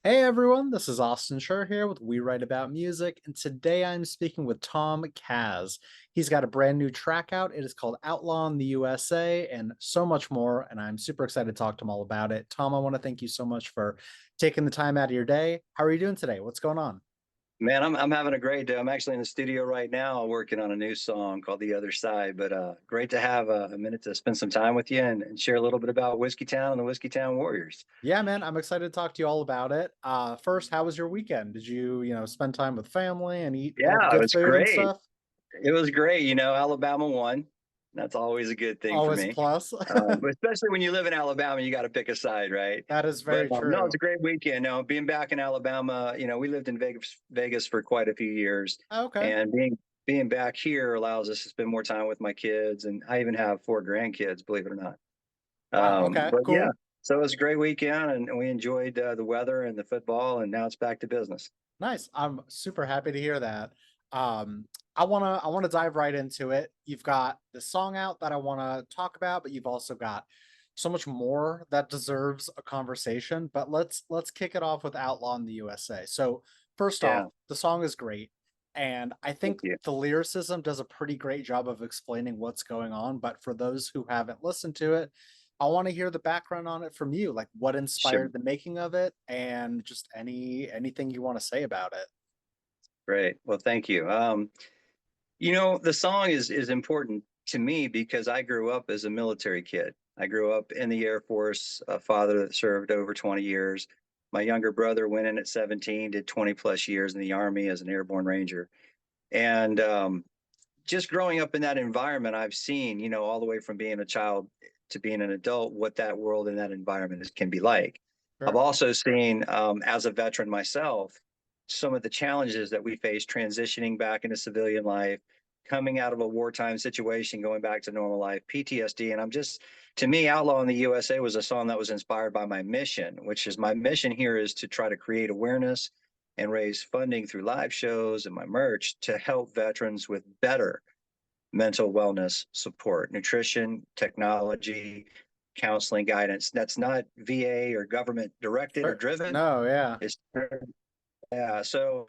Hey everyone, this is Austin Schur here with We Write About Music, and today I'm speaking with Thom Kaz. He's got a brand new track out. It is called Outlaw in the USA and so much more, and I'm super excited to talk to him all about it. Tom, I want to thank you so much for taking the time out of your day. How are you doing today? What's going on? Man, I'm having a great day. I'm actually in the studio right now working on a new song called The Other Side. But great to have a minute to spend some time with you and share a little bit about Whiskeytown and the Whiskeytown Warriors. Yeah, man, I'm excited to talk to you all about it. First, how was your weekend? Did you spend time with family and eat all the Yeah, it good was food and great. stuff? It was great. Alabama won. That's always a good thing for Always a me. plus. But especially when you live in Alabama, you got to pick a side, right? That is But very no, it's true. a great weekend. No, being back in Alabama, we lived in Vegas for quite a few years, Okay. and being back here allows us to spend more time with my kids, and I even have four grandkids, believe it or not. Wow. Okay. But yeah, Cool. so it was a great weekend, and we enjoyed the weather and the football, and now it's back to business. Nice. I'm super happy to hear that. Um, I wanna dive right into it. You've got the song out that I wanna talk about, but you've also got so much more that deserves a conversation. But let's kick it off with Outlaw in the USA. So first off, Yeah, the song is great, and I thank think you. the lyricism does a pretty great job of explaining what's going on. But for those who haven't listened to it, I want to hear the background on it from you, like what Sure, inspired the making of it and just anything you want to say about it. great. Well, thank you. The song is important to me because I grew up as a military kid. I grew up in the Air Force, a father that served over 20 years. My younger brother went in at 17, did 20 plus years in the Army as an airborne ranger. And just growing up in that environment, I've seen, all the way from being a child to being an adult, what that world and that environment can be like. I've Sure. also seen, as a veteran myself, some of the challenges that we face transitioning back into civilian life, coming out of a wartime situation, going back to normal life, PTSD. And to me, Outlaw in the USA was a song that was inspired by my mission, which is my mission here is to try to create awareness and raise funding through live shows and my merch to help veterans with better mental wellness support, nutrition, technology, counseling guidance. That's not VA or government directed or Sure. driven. No, yeah. It's yeah. So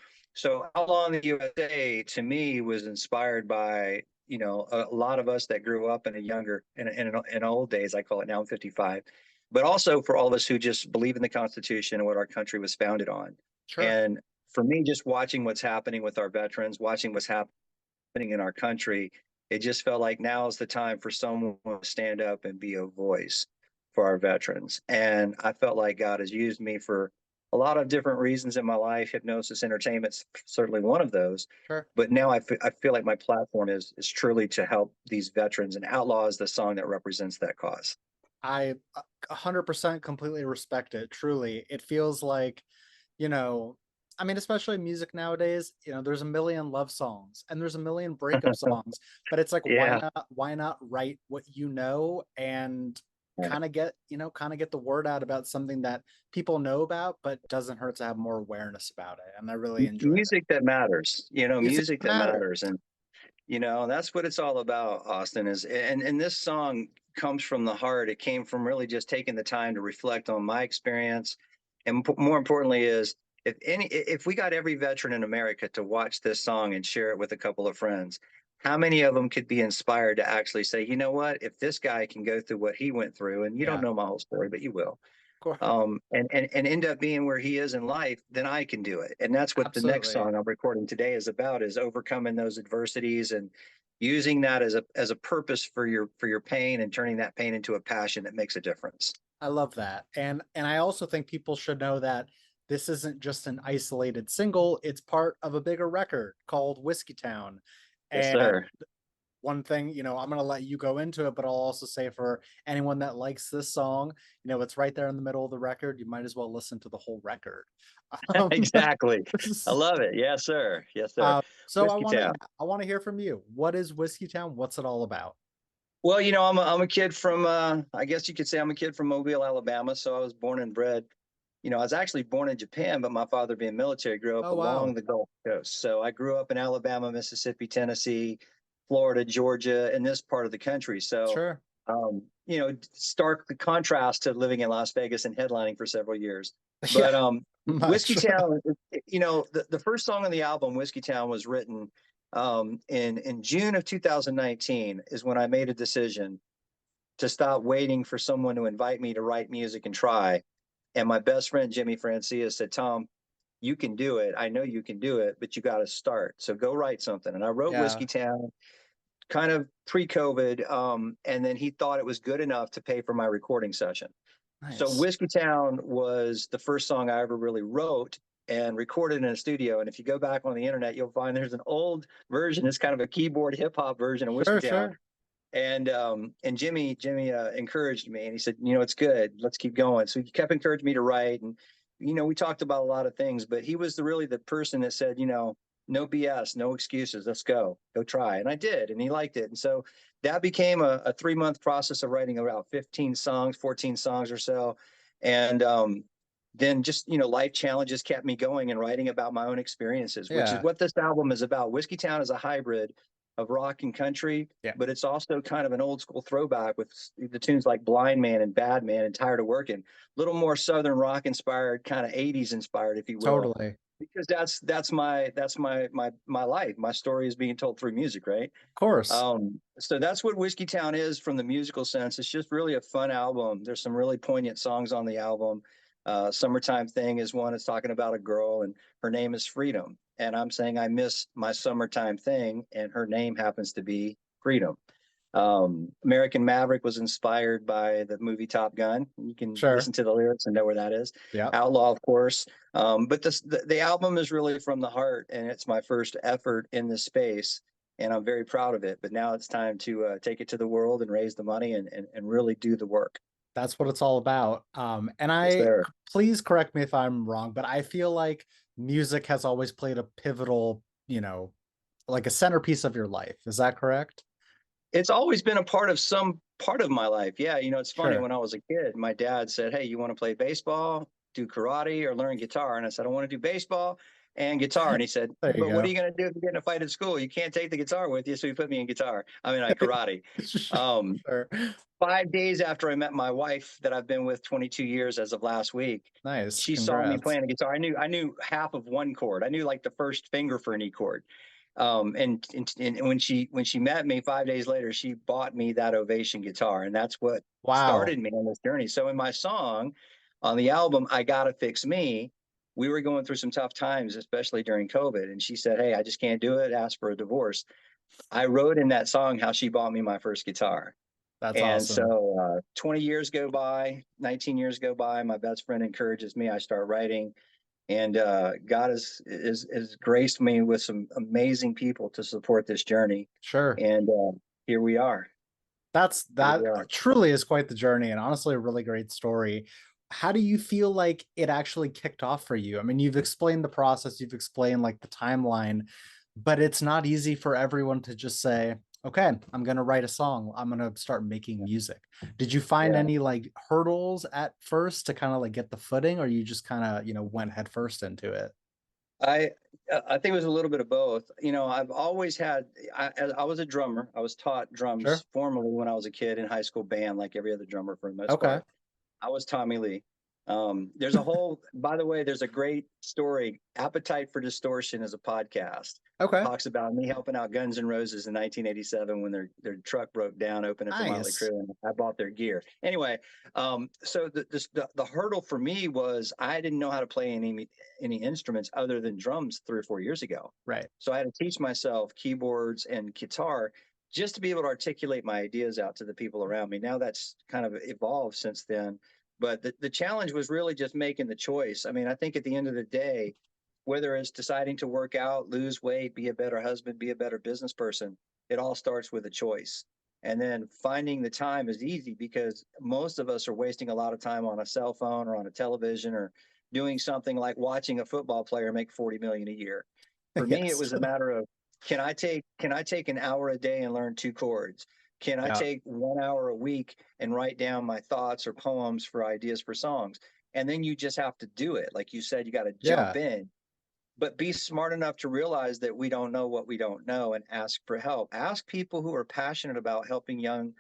Outlaw in the USA to me was inspired by a lot of us that grew up in a younger in old days. I call it now I'm 55, but also for all of us who just believe in the Constitution and what our country was founded on. Sure. And for me, just watching what's happening with our veterans, watching what's happening in our country, it just felt like now is the time for someone to stand up and be a voice for our veterans. And I felt like God has used me for a lot of different reasons in my life. Hypnosis, entertainment's certainly one of those. Sure. But now I feel like my platform is truly to help these veterans, and Outlaw is the song that represents that cause. I 100% completely respect it. Truly. It feels like, you know, I mean, especially music nowadays, there's a million love songs and there's a million breakup songs, but it's like Yeah. why not write what you know and kind of get the word out about something that people know about, but doesn't hurt to have more awareness about it. And I really enjoy that. Music that matters, Music music that matters. matters. And that's what it's all about, Austin, is and this song comes from the heart. It came from really just taking the time to reflect on my experience. And more importantly is if we got every veteran in America to watch this song and share it with a couple of friends, how many of them could be inspired to actually say, you know what, if this guy can go through what he went through, and you don't Yeah, know my whole story, but you will, of course. and end up being where he is in life, then I can do it. And that's what the next Absolutely. song I'm recording today is about: is overcoming those adversities and using that as a purpose for your pain and turning that pain into a passion that makes a difference. I love that. And I also think people should know that this isn't just an isolated single, it's part of a bigger record called Whiskeytown. Yes, And sir. one thing, I'm gonna let you go into it, but I'll also say for anyone that likes this song, it's right there in the middle of the record. You might as well listen to the whole record. Um, Exactly. I love it. Yes, sir. Yes, sir. so Whiskey Town. I wanna hear from you. What is Whiskeytown? What's it all about? Well, I'm a kid from I guess you could say I'm a kid from Mobile, Alabama. So I was born and bred. I was actually born in Japan, but my father, being military, grew up Oh along wow. the Gulf Coast. So I grew up in Alabama, Mississippi, Tennessee, Florida, Georgia, in this part of the country. So Sure. stark the contrast to living in Las Vegas and headlining for several years. Yeah, But Whiskey much. Town, the first song on the album, Whiskey Town, was written in June of 2019 is when I made a decision to stop waiting for someone to invite me to write music and try. And my best friend, Jimmy Francia, said, Tom, you can do it. I know you can do it, but you got to start. So go write something. And I wrote Yeah, Whiskey Town kind of pre-COVID. And then he thought it was good enough to pay for my recording session. So nice. Whiskey Town was the first song I ever really wrote and recorded in a studio. And if you go back on the internet, you'll find there's an old version. It's kind of a keyboard hip hop version of Whiskey Sure, Town. sure. And Jimmy encouraged me, and he said, it's good. Let's keep going. So he kept encouraging me to write, and we talked about a lot of things, but he was really the person that said, no BS, no excuses. Let's go try. And I did, and he liked it. And so that became a 3-month process of writing about 15 songs, 14 songs or so. And then just life challenges kept me going and writing about my own experiences, which is Yeah, what this album is about. Whiskey Town is a hybrid of rock and country, yeah, but it's also kind of an old school throwback with the tunes like Blind Man and Bad Man and Tired of Working, a little more Southern rock inspired, kind of 80s inspired, if you will, totally. because that's my life. My story is being told through music, right? Of course. So that's what Whiskey Town is from the musical sense. It's just really a fun album. There's some really poignant songs on the album. Summertime Thing is one. It's talking about a girl, and her name is Freedom. And I'm saying I miss my summertime thing, and her name happens to be Freedom. American Maverick was inspired by the movie Top Gun. You can Sure. listen to the lyrics and know where that is. Yeah. Outlaw, of course. But the album is really from the heart, and it's my first effort in this space, and I'm very proud of it. But now it's time to take it to the world and raise the money and really do the work. That's what it's all about. And Yes, sir. please correct me if I'm wrong, but I feel like music has always played a pivotal, like a centerpiece of your life. Is that correct? It's always been a part of some part of my life. Yeah, it's funny. Sure. When I was a kid, my dad said, "Hey, you want to play baseball, do karate, or learn guitar?" And I said, "I want to do baseball and guitar." And he said, There you "But what are go. you going to do if you get in a fight at school? You can't take the guitar with you." So he put me in karate. Um, Sure. 5 days after I met my wife, that I've been with 22 years as of last week, Nice. she saw me Congrats. playing the guitar. I knew half of one chord. I knew like the first finger for an E chord. And when she met me 5 days later, she bought me that Ovation guitar, and that's what Wow. started me on this journey. So in my song on the album, I Gotta Fix Me, we were going through some tough times, especially during COVID. And she said, "Hey, I just can't do it. Ask for a divorce." I wrote in that song how she bought me my first guitar. That's And awesome. so 20 years go by, 19 years go by. My best friend encourages me. I start writing, and God has graced me with some amazing people to support this journey. Sure. And here we are. Here That we are. truly is quite the journey and honestly a really great story. How do you feel like it actually kicked off for you? I mean, you've explained the process, you've explained like the timeline, but it's not easy for everyone to just say, "Okay, I'm going to write a song. I'm going to start making music." Did you find Yeah. any like hurdles at first to kind of like get the footing, or you just kind of, went headfirst into it? I I think it was a little bit of both. I've always had. I was a drummer. I was taught Sure. drums formally when I was a kid in high school band, like every other drummer for the most Okay. part. I was Tommy Lee. There's a whole, by the way, there's a great story. Appetite for Distortion is a podcast. Okay. Talks about me helping out Guns N' Roses in 1987 when their truck broke down, opening for Motley Nice. Crue, and I bought their gear. Anyway, so the hurdle for me was I didn't know how to play any instruments other than drums 3 or 4 years ago. Right. So I had to teach myself keyboards and guitar just to be able to articulate my ideas out to the people around me. Now that's kind of evolved since then, but the challenge was really just making the choice. I mean, I think at the end of the day, whether it's deciding to work out, lose weight, be a better husband, be a better business person, it all starts with a choice. And then finding the time is easy because most of us are wasting a lot of time on a cell phone or on a television or doing something like watching a football player make 40 million a year. For me, it Yes. was a matter of can I take an hour a day and learn two chords? Can I Yeah. take 1 hour a week and write down my thoughts or poems for ideas for songs? And then you just have to do it. Like you said, you got to jump Yeah. in, but be smart enough to realize that we don't know what we don't know and ask for help. Ask people who are passionate about helping young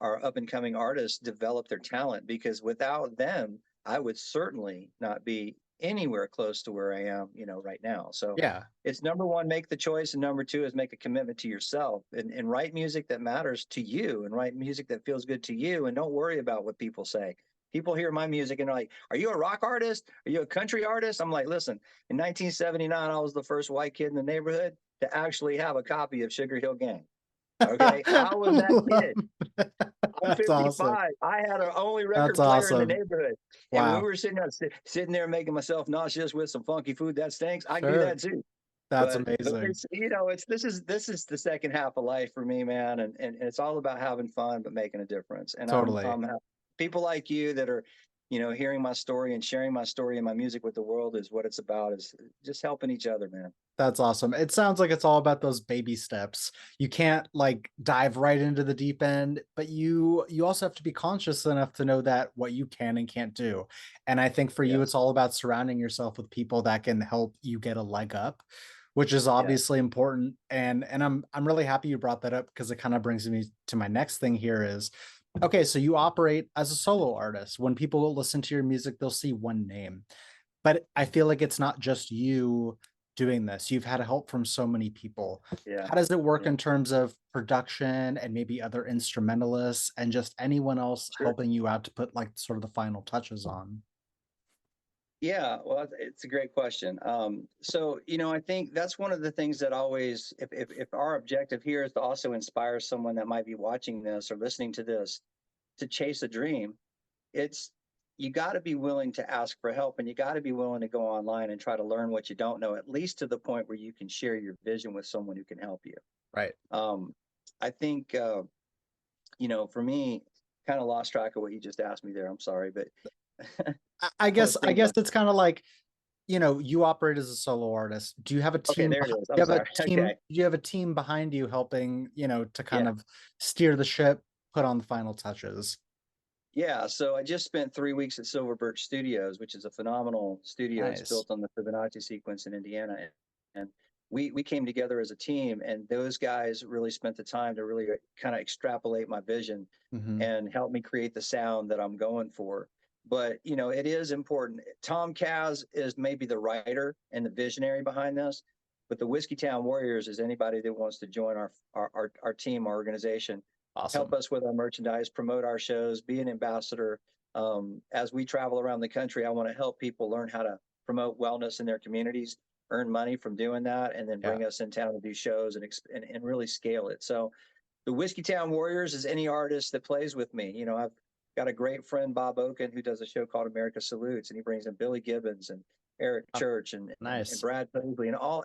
our up and coming artists develop their talent, because without them, I would certainly not be anywhere close to where I am, right now. So Yeah. it's number one, make the choice, and number two is make a commitment to yourself, and write music that matters to you, and write music that feels good to you, and don't worry about what people say. People hear my music and they're like, "Are you a rock artist? Are you a country artist?" I'm like, "Listen, in 1979, I was the first white kid in the neighborhood to actually have a copy of Sugar Hill Gang. Okay, I was that kid. I'm That's awesome. 55. I had our only That's record player in the awesome. neighborhood. And when we Wow. were sitting there making myself nauseous with some funky food that stinks, I can do Sure. that too. That's But amazing. it's, it's this is the second half of life for me, man, and it's all about having fun but making a difference. And Totally. people like you that are, hearing my story and sharing my story and my music with the world is what it's about, is just helping each other, man. That's awesome. It sounds like it's all about those baby steps. You can't like dive right into the deep end, but you also have to be conscious enough to know that what you can and can't do. And I think for you Yes. it's all about surrounding yourself with people that can help you get a leg up, which is Yeah. obviously important. And I'm really happy you brought that up because it kind of brings me to my next thing here is okay, so you operate as a solo artist. When people listen to your music, they'll see one name. But I feel like it's not just you doing this. You've had help from so many people. Yeah. How does it work Yeah. in terms of production and maybe other instrumentalists and just anyone else Sure. helping you out to put like sort of the final touches on? Yeah, well, it's a great question. So, I think that's one of the things that always, if our objective here is to also inspire someone that might be watching this or listening to this to chase a dream, it's you got to be willing to ask for help, and you got to be willing to go online and try to learn what you don't know, at least to the point where you can share your vision with someone who can help you. Right. Um, I think, for me, kind of lost track of what you just asked me there. I'm sorry, but I I was I thinking, guess it's kind of like, you operate as a solo artist. Do you have a okay, team there it is. do I'm you have a sorry. team Okay. do you have a team behind you helping, to kind Yeah. of steer the ship, put on the final touches? Yeah, so I just spent 3 weeks at Silver Birch Studios, which is a phenomenal studio. It's Nice. built on the Fibonacci sequence in Indiana, and we came together as a team, and those guys really spent the time to really kind of extrapolate my vision Mhm. and help me create the sound that I'm going for. But it is important. Thom Kaz is maybe the writer and the visionary behind this, but the Whiskeytown Warriors is anybody that wants to join our team, our organization, help Awesome. us with our merchandise, promote our shows, be an ambassador. As we travel around the country, I want to help people learn how to promote wellness in their communities, earn money from doing that, and then Yeah. bring us in town to do shows and really scale it. So the Whiskeytown Warriors is any artist that plays with me. I've got a great friend, Bob Oken, who does a show called America Salutes, and he brings in Billy Gibbons and Eric Oh, Church and nice. Brad Paisley and all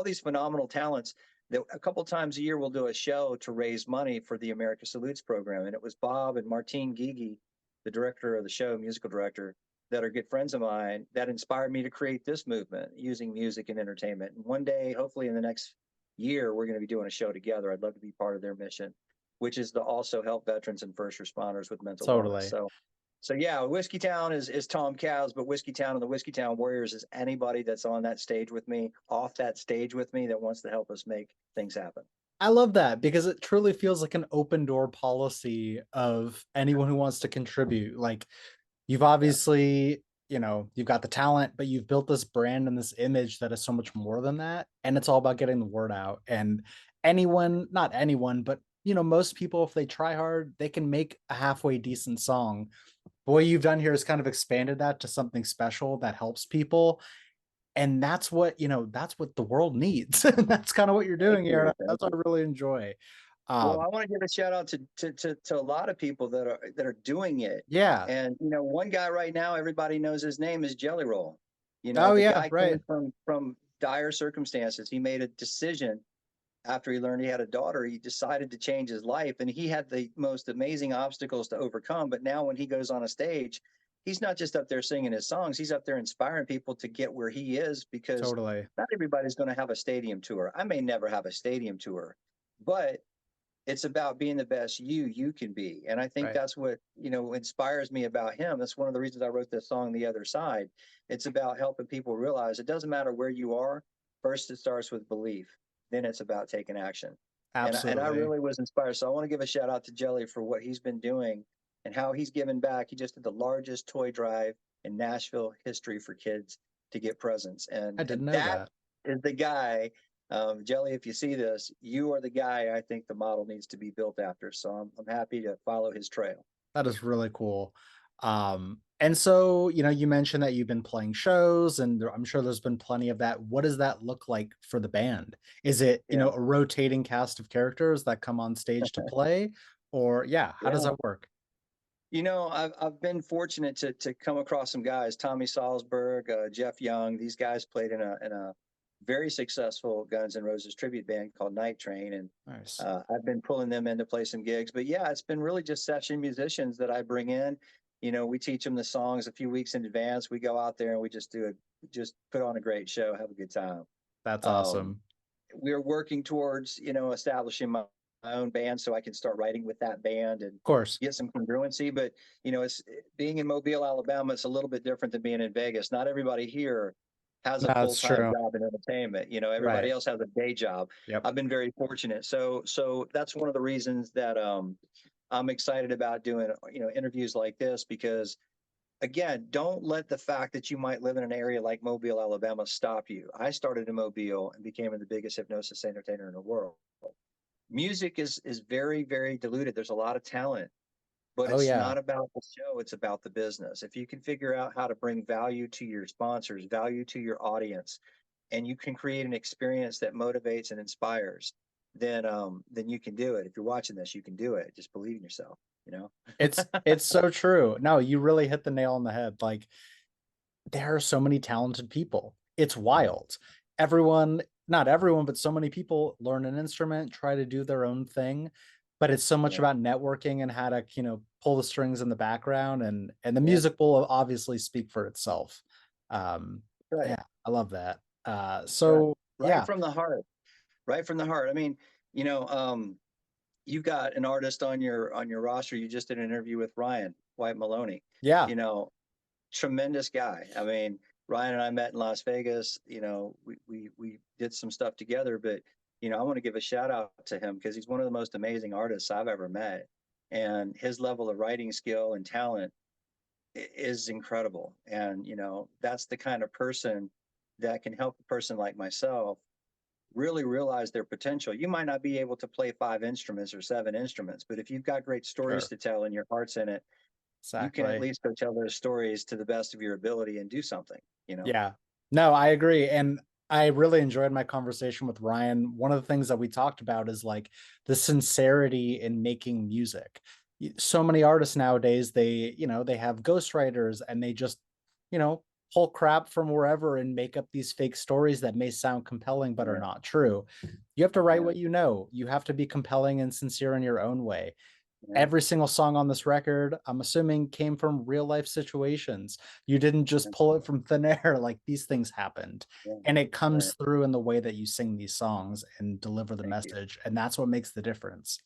these phenomenal talents that a couple times a year we'll do a show to raise money for the America Salutes program. And it was Bob and Martine Gigi, the director of the show, musical director, that are good friends of mine that inspired me to create this movement using music and entertainment. And one day, hopefully in the next year, we're going to be doing a show together. I'd love to be part of their mission, which is to also help veterans and first responders with mental wellness. Totally. So yeah, Whiskeytown is Thom Kaz, but Whiskeytown and the Whiskeytown Warriors is anybody that's on that stage with me, off that stage with me, that wants to help us make things happen. I love that because it truly feels like an open door policy of anyone who wants to contribute. Like you've Yeah, obviously, you've got the talent, but you've built this brand and this image that is so much more than that. And it's all about getting the word out. And anyone, not anyone, but most people, if they try hard, they can make a halfway decent song. But what you've done here is kind of expanded that to something special that helps people. And that's what the world needs. That's kind of what you're thank doing here. you, And thank that's what you. I really enjoy. Well, Um, I want to give a shout out to a lot of people that are doing it. yeah. And one guy right now, everybody knows his name is Jelly Roll. Oh, The yeah, guy right. came from dire circumstances. He made a decision after he learned he had a daughter. He decided to change his life, and he had the most amazing obstacles to overcome. But now, when he goes on a stage, he's not just up there singing his songs, he's up there inspiring people to get where he is, because Totally. not everybody's going to have a stadium tour. I may never have a stadium tour, but it's about being the best you can be. And I think Right. that's what inspires me about him. That's one of the reasons I wrote this song, The Other Side. It's about helping people realize it doesn't matter where you are. First, it starts with belief, then it's about taking action. And I Absolutely. really was inspired. So I want to give a shout out to Jelly for what he's been doing and how he's given back. He just did the largest toy drive in Nashville history for kids to get presents, I and didn't know that that. is the guy. Jelly, if you see this, you are the guy I think the model needs to be built after. So I'm happy to follow his trail. That is really cool. And so, you mentioned that you've been playing shows, and I'm sure there's been plenty of that. What does that look like for the band? Is it, Yeah, a rotating cast of characters that come on stage to play? Or, yeah, how does yeah. that work? I've been fortunate to come across some guys, Tommy Salzberg, Jeff Young. These guys played in a very successful Guns N' Roses tribute band called Night Train, and Nice. I've been pulling them in to play some gigs. But yeah, it's been really just session musicians that I bring in. We teach them the songs a few weeks in advance. We go out there and we just put on a great show, have a good time. That's Um, awesome. we're working towards establishing my own band so I can start writing with that band and Of course. get some congruency. But it's being in Mobile, Alabama. It's a little bit different than being in Vegas. Not everybody here has a full That's time true. job in entertainment. Everybody Right. else has a day job. Yep. I've been very fortunate. So that's one of the reasons that I'm excited about doing interviews like this, because again, don't let the fact that you might live in an area like Mobile, Alabama stop you. I started in Mobile and became the biggest hypnosis entertainer in the world. Music is very, very diluted. There's a lot of talent, but Oh, it's yeah. not about the show, it's about the business. If you can figure out how to bring value to your sponsors, value to your audience, and you can create an experience that motivates and inspires, then you can do it. If you're watching this, you can do it. Just believe in yourself, you know? It's so true. No, you really hit the nail on the head. Like, there are so many talented people. It's wild. Everyone, not everyone, but so many people learn an instrument, try to do their own thing, but it's so much Yeah. about networking and how to, pull the strings in the background, and the Yeah. music will obviously speak for itself. Um, Right. yeah, I love that. Right. So Right yeah, from the heart. Right from the heart. I mean, you know, um, you've got an artist on your roster. You just did an interview with Ryan White Maloney. yeah, You know, tremendous guy. I mean, Ryan and I met in Las Vegas. We did some stuff together, but I want to give a shout out to him because he's one of the most amazing artists I've ever met, and his level of writing skill and talent is incredible. And that's the kind of person that can help a person like myself really realize their potential. You might not be able to play five instruments or seven instruments, but if you've got great stories sure, to tell and your heart's in it, you can at exactly. least go tell those stories to the best of your ability and do something. Yeah. No, I agree. And I really enjoyed my conversation with Ryan. One of the things that we talked about is like the sincerity in making music. So many artists nowadays, they have ghostwriters and they just, you know, pull crap from wherever and make up these fake stories that may sound compelling but are Yeah, not true. You have to write yeah, what you know. You have to be compelling and sincere in your own way. yeah, Every single song on this record, I'm assuming, came from real life situations. You didn't just yeah, pull it from thin air, like these things happened. yeah. And it Right. comes through in the way that you sing these songs and deliver the Thank you. message. And that's what makes the difference.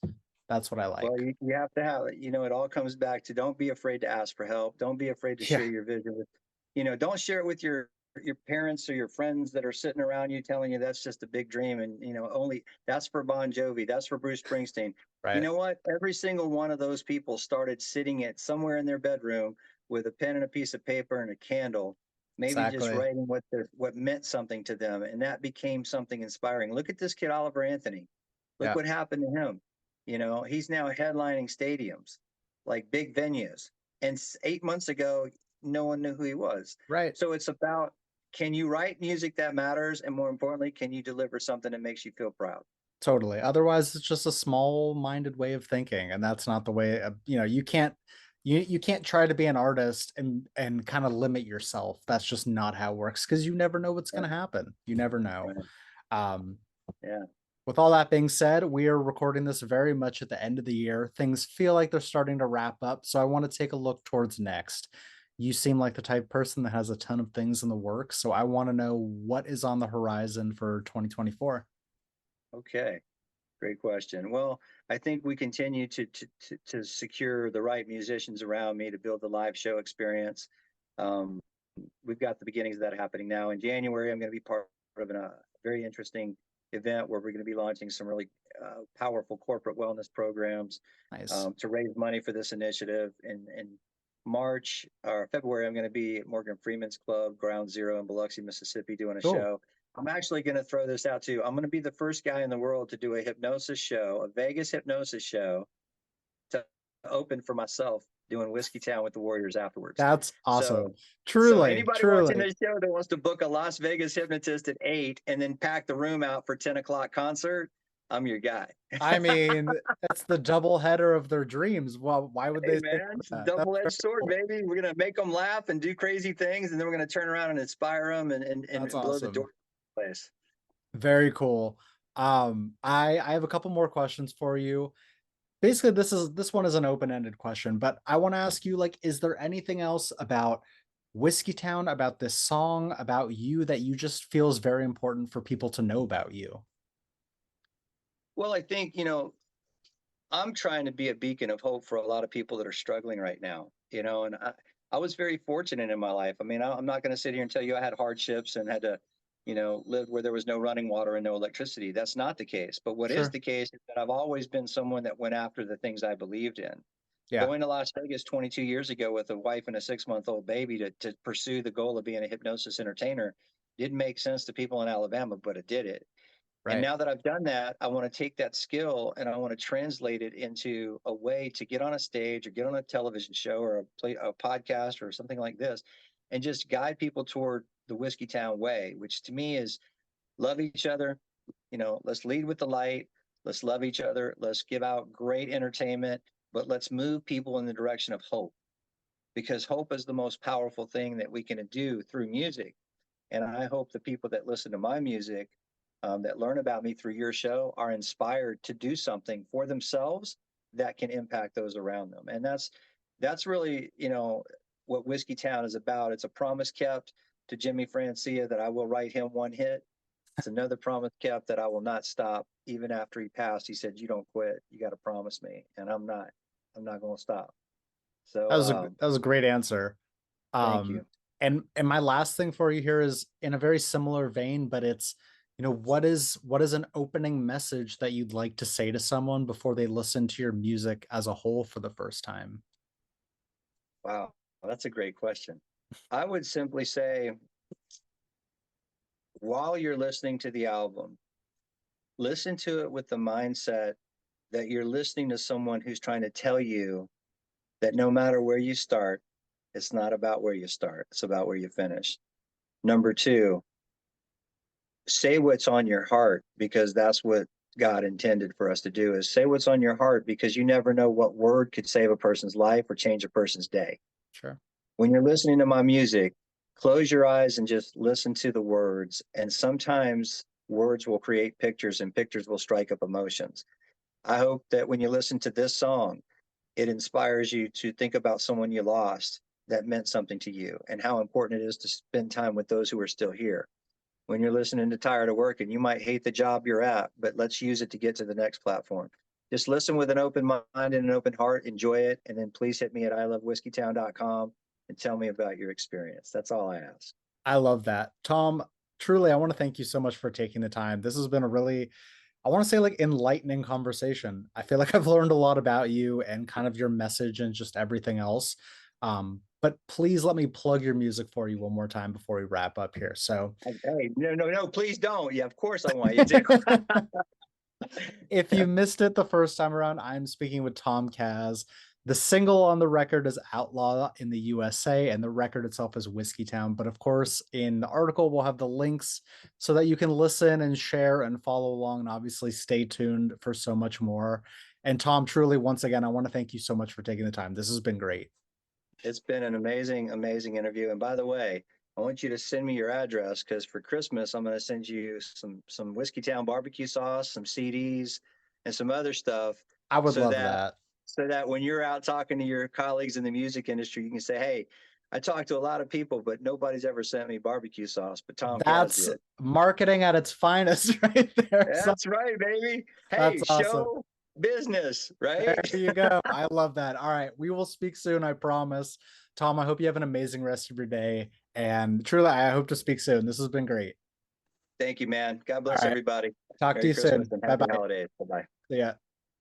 That's what I Well, like. you have to have it. It all comes back to don't be afraid to ask for help. Don't be afraid to Yeah, share your vision don't share it with your parents or your friends that are sitting around you telling you that's just a big dream and only that's for Bon Jovi, that's for Bruce Springsteen. You right. know what? Every single one of those people started sitting at somewhere in their bedroom with a pen and a piece of paper and a candle, maybe just Exactly. writing what meant something to them, and that became something inspiring. Look at this kid Oliver Anthony. Look Yeah, what happened to him. He's now headlining stadiums, like big venues. And 8 months ago, no one knew who he was. right. So it's about, can you write music that matters? And more importantly, can you deliver something that makes you feel proud? Totally. Otherwise, it's just a small-minded way of thinking, and that's not the way. You can't try to be an artist and kind of limit yourself. That's just not how it works because you never know what's going to Right, happen. You never know. right. Um, Yeah. with all that being said, we are recording this very much at the end of the year. Things feel like they're starting to wrap up, so I want to take a look towards next. You seem like the type of person that has a ton of things in the works, so I want to know what is on the horizon for 2024. Okay. Great question. Well, I think we continue to secure the right musicians around me to build the live show experience. Um, we've got the beginnings of that happening now. In January, I'm going to be part of a very interesting event where we're going to be launching some really powerful corporate wellness programs Nice. to raise money for this initiative. In March or February, I'm going to be at Morgan Freeman's Club, Ground Zero in Biloxi, Mississippi, doing a Cool. show. I'm actually going to throw this out too. I'm going to be the first guy in the world to do a hypnosis show, a Vegas hypnosis show to open for myself doing Whiskey Town with the Warriors afterwards. That's So awesome. so Truly, anybody watching truly. this show that wants to book a Las Vegas hypnotist at 8 and then pack the room out for 10 o'clock concert, I'm your guy. I mean, that's the double header of their dreams. Well, why would Hey they say no man, to it's a that? That's double-edged very sword, cool. baby. We're gonna make them laugh and do crazy things, and then we're gonna turn around and inspire them That's and blow the door awesome. off the place. Very cool. I have a couple more questions for you. Basically, this one is an open-ended question, but I want to ask you, like, is there anything else about Whiskey Town, about this song, about you that you just feel is very important for people to know about you? Well, I think, I'm trying to be a beacon of hope for a lot of people that are struggling right now, and I was very fortunate in my life. I mean, I'm not going to sit here and tell you I had hardships and had to, live where there was no running water and no electricity. That's not the case. But what is Sure. the case is that I've always been someone that went after the things I believed in. Yeah. Going to Las Vegas 22 years ago with a wife and a 6-month-old baby to pursue the goal of being a hypnosis entertainer didn't make sense to people in Alabama, but it did it. And Right. now that I've done that, I want to take that skill and I want to translate it into a way to get on a stage or get on a television show or a podcast or something like this and just guide people toward the Whiskey Town way, which to me is love each other. Let's lead with the light. Let's love each other. Let's give out great entertainment, but let's move people in the direction of hope because hope is the most powerful thing that we can do through music. And I hope the people that listen to my music, that learn about me through your show, are inspired to do something for themselves that can impact those around them. And that's really, what Whiskey Town is about. It's a promise kept to Jimmy Francia that I will write him one hit. It's another promise kept that I will not stop even after he passed. He said, "You don't quit. You got to promise me," and I'm not. I'm not going to stop. That So was a great answer. thank you. And my last thing for you here is in a very similar vein, but it's, what is an opening message that you'd like to say to someone before they listen to your music as a whole for the first time? Wow, that's a great question. I would simply say, while you're listening to the album, listen to it with the mindset that you're listening to someone who's trying to tell you that no matter where you start, it's not about where you start, it's about where you finish. Number two, say what's on your heart because that's what God intended for us to do is say what's on your heart because you never know what word could save a person's life or change a person's day. Sure. When you're listening to my music, close your eyes and just listen to the words. And sometimes words will create pictures and pictures will strike up emotions. I hope that when you listen to this song, it inspires you to think about someone you lost that meant something to you and how important it is to spend time with those who are still here. When you're listening to Tired of Working, you might hate the job you're at, but let's use it to get to the next platform. Just listen with an open mind and an open heart, enjoy it, and then please hit me at ilovewhiskeytown.com and tell me about your experience. That's all I ask. I love that. Tom, truly, I want to thank you so much for taking the time. This has been a really, I want to say, like, enlightening conversation. I feel like I've learned a lot about you and kind of your message and just everything else. But please let me plug your music for you one more time before we wrap up here. So, Hey, no, no, no, please don't. Yeah, of course I want you to. if you missed it the first time around, I'm speaking with Thom Kaz. The single on the record is Outlaw in the USA, and the record itself is Whiskey Town. But of course, in the article, we'll have the links so that you can listen and share and follow along. And obviously, stay tuned for so much more. And Tom, truly, once again, I want to thank you so much for taking the time. This has been great. It's been an amazing, amazing interview. And by the way, I want you to send me your address because for Christmas I'm going to send you some Whiskey Town barbecue sauce, some CDs, and some other stuff, I would so love that that. when you're out talking to your colleagues in the music industry, you can say, "Hey, I talked to a lot of people, but nobody's ever sent me barbecue sauce, but Thom Kaz That's did." marketing at its finest right there. So That's right, baby. that's Hey, awesome. show business, There right? you go. I love that. All right. We will speak soon, I promise. Tom, I hope you have an amazing rest of your day. And truly, I hope to speak soon. This has been great. Thank you, man. God All bless right. everybody. Talk to Merry you Christmas soon. and Bye happy bye. holidays. Bye bye. See ya.